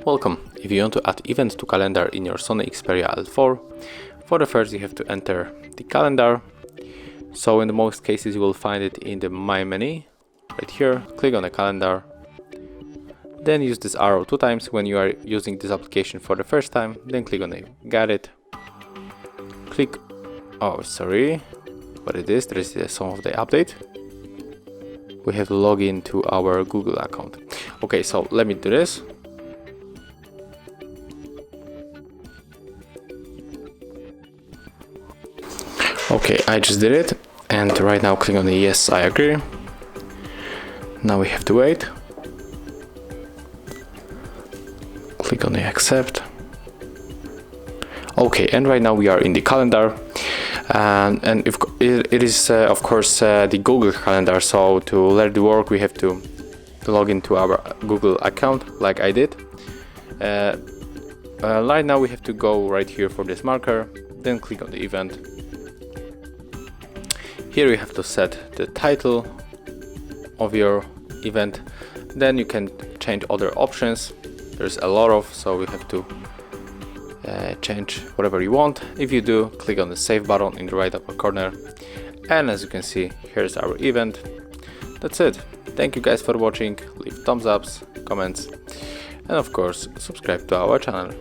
Welcome. If you want to add events to calendar in your SONY Xperia L4, for the first you have to enter the calendar. So in the most cases you will find it in the My menu, right here. Click on the calendar, then use this arrow 2 times when you are using this application for the first time, then click on it, got it. Click, oh sorry, what it is, there is some of the update. We have to log into our Google account. Okay, so let me do this. Okay, I just did it, and right now click on the yes, I agree. Now we have to wait. Click on the accept. Okay, and right now we are in the calendar, and if it is of course the Google calendar. So to let it work, we have to log into our Google account, like I did. Right now we have to go right here for this marker, then click on the event. Here you have to set the title of your event, then you can change other options. There's a lot of, so we have to change whatever you want. If you do, click on the save button in the right upper corner, and as you can see, here's our event. That's it. Thank you guys for watching. Leave thumbs ups, comments, and of course subscribe to our channel.